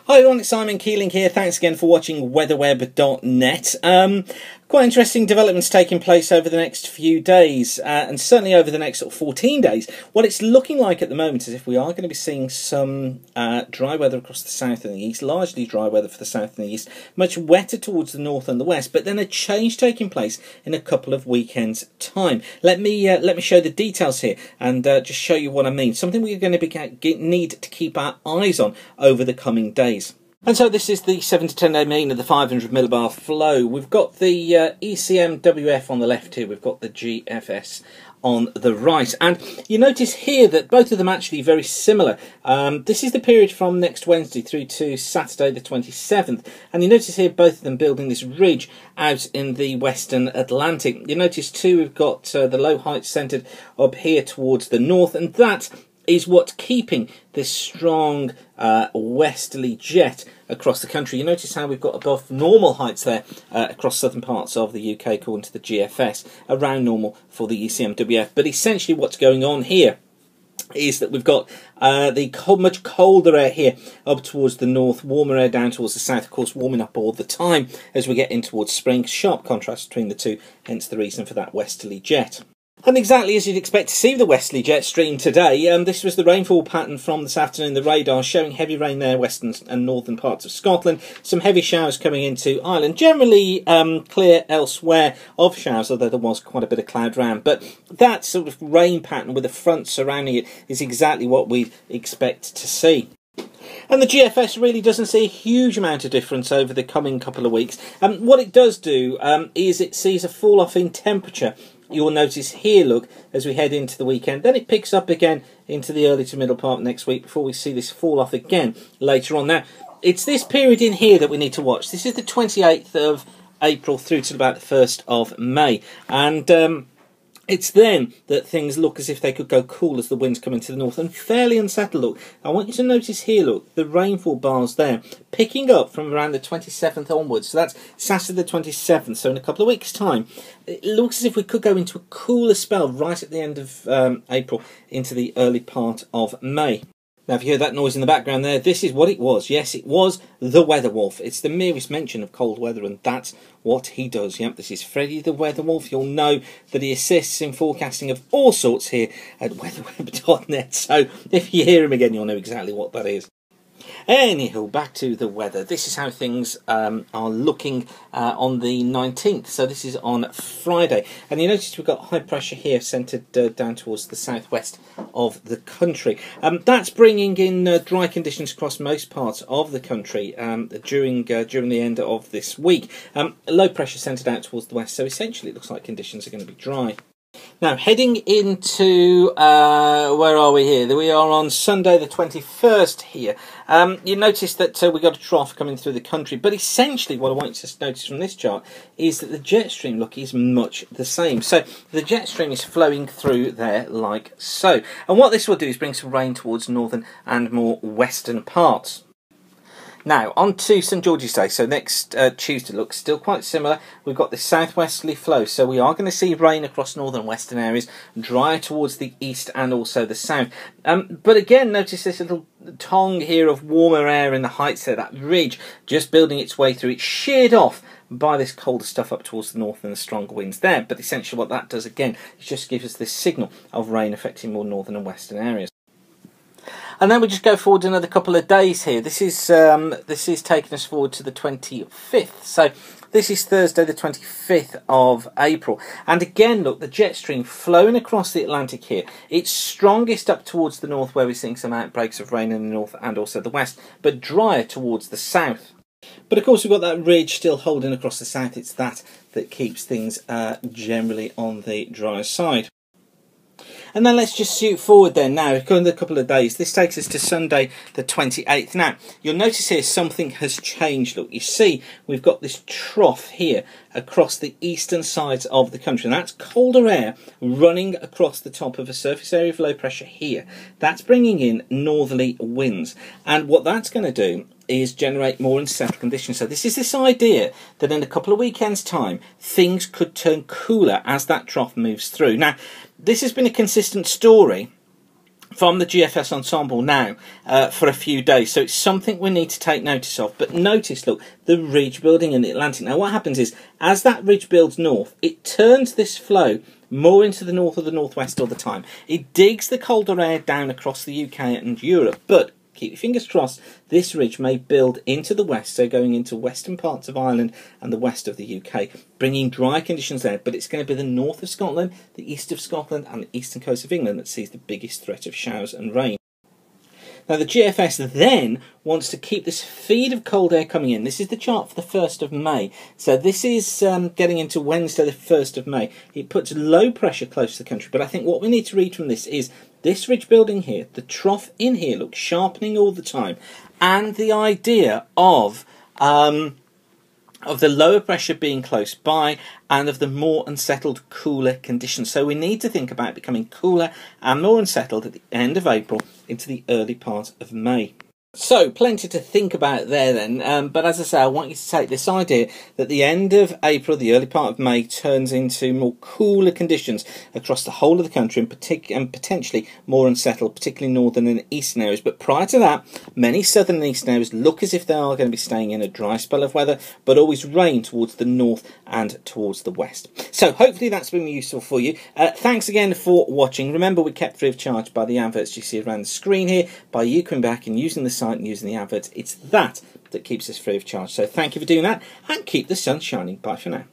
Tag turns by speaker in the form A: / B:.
A: Hi everyone, it's Simon Keeling here. Thanks again for watching weatherweb.net. Quite interesting developments taking place over the next few days, and certainly over the next 14 days. What it's looking like at the moment is if we are going to be seeing some dry weather across the south and the east, largely dry weather for the south and the east, much wetter towards the north and the west, but then a change taking place in a couple of weekends' time. Let me show the details here and just show you what I mean. Something we're going to need to keep our eyes on over the coming days. And so this is the 7 to 10 day mean of the 500 millibar flow. We've got the ECMWF on the left here, we've got the GFS on the right, and you notice here that both of them actually very similar. This is the period from next Wednesday through to Saturday the 27th, and you notice here both of them building this ridge out in the western Atlantic. You notice too we've got the low heights centred up here towards the north, and that is what's keeping this strong westerly jet across the country. You notice how we've got above normal heights there across southern parts of the UK according to the GFS, around normal for the ECMWF. But essentially what's going on here is that we've got the much colder air here up towards the north, warmer air down towards the south, of course warming up all the time as we get in towards spring. Sharp contrast between the two, hence the reason for that westerly jet. And exactly as you'd expect to see the westerly jet stream today, this was the rainfall pattern from this afternoon. The radar showing heavy rain there, western and northern parts of Scotland. Some heavy showers coming into Ireland. Generally clear elsewhere of showers, although there was quite a bit of cloud around. But that sort of rain pattern with the front surrounding it is exactly what we'd expect to see. And the GFS really doesn't see a huge amount of difference over the coming couple of weeks. What it does do is it sees a fall off in temperature. You'll notice here, look, as we head into the weekend, then it picks up again into the early to middle part next week before we see this fall off again later on. Now, it's this period in here that we need to watch. This is the 28th of April through to about the 1st of May. And it's then that things look as if they could go cool as the winds come into the north and fairly unsettled. Look, I want you to notice here, look, the rainfall bars there, picking up from around the 27th onwards. So that's Saturday the 27th, so in a couple of weeks' time. It looks as if we could go into a cooler spell right at the end of April into the early part of May. Now, if you hear that noise in the background there, this is what it was. Yes, it was the Weather Wolf. It's the merest mention of cold weather, and that's what he does. Yep, this is Freddie the Weather Wolf. You'll know that he assists in forecasting of all sorts here at weatherweb.net. So if you hear him again, you'll know exactly what that is. Anywho, back to the weather. This is how things are looking on the 19th. So this is on Friday. And you notice we've got high pressure here centred down towards the southwest of the country. That's bringing in dry conditions across most parts of the country during the end of this week. Low pressure centred out towards the west. So essentially it looks like conditions are going to be dry. Now, heading into, where are we here? We are on Sunday the 21st here. You notice that we've got a trough coming through the country, but essentially what I want you to notice from this chart is that the jet stream, look, is much the same. So the jet stream is flowing through there like so. And what this will do is bring some rain towards northern and more western parts. Now, on to St George's Day, so next Tuesday looks still quite similar. We've got this southwesterly flow, so we are going to see rain across northern and western areas, drier towards the east and also the south. But again, notice this little tongue here of warmer air in the heights there, that ridge just building its way through. It's sheared off by this colder stuff up towards the north and the stronger winds there. But essentially what that does again, it just gives us this signal of rain affecting more northern and western areas. And then we just go forward another couple of days here. This is taking us forward to the 25th. So this is Thursday the 25th of April. And again, look, the jet stream flowing across the Atlantic here. It's strongest up towards the north where we're seeing some outbreaks of rain in the north and also the west, but drier towards the south. But of course we've got that ridge still holding across the south. It's that keeps things generally on the drier side. And then let's just shoot forward then now, in a couple of days. This takes us to Sunday the 28th. Now, you'll notice here something has changed. Look, you see we've got this trough here across the eastern sides of the country. And that's colder air running across the top of a surface area of low pressure here. That's bringing in northerly winds. And what that's going to do is generate more unsettled conditions. So this is this idea that in a couple of weekends' time, things could turn cooler as that trough moves through. Now, this has been a consistent story from the GFS ensemble now for a few days. So it's something we need to take notice of. But notice, look, the ridge building in the Atlantic. Now what happens is, as that ridge builds north, it turns this flow more into the north or the northwest all the time. It digs the colder air down across the UK and Europe, but keep your fingers crossed, this ridge may build into the west, so going into western parts of Ireland and the west of the UK, bringing dry conditions there, but it's going to be the north of Scotland, the east of Scotland and the eastern coast of England that sees the biggest threat of showers and rain. Now the GFS then wants to keep this feed of cold air coming in. This is the chart for the 1st of May. So this is getting into Wednesday the 1st of May. It puts low pressure close to the country, but I think what we need to read from this is this ridge building here, the trough in here looks sharpening all the time, and the idea of the lower pressure being close by and of the more unsettled, cooler conditions. So we need to think about becoming cooler and more unsettled at the end of April into the early part of May. So, plenty to think about there then, but as I say, I want you to take this idea that the end of April, the early part of May, turns into more cooler conditions across the whole of the country and potentially more unsettled, particularly northern and eastern areas. But prior to that, many southern and eastern areas look as if they are going to be staying in a dry spell of weather, but always rain towards the north and towards the west. So, hopefully that's been useful for you. Thanks again for watching. Remember, we're kept free of charge by the adverts you see around the screen here, by you coming back and using the site and using the adverts. It's that keeps us free of charge. So thank you for doing that, and keep the sun shining. Bye for now.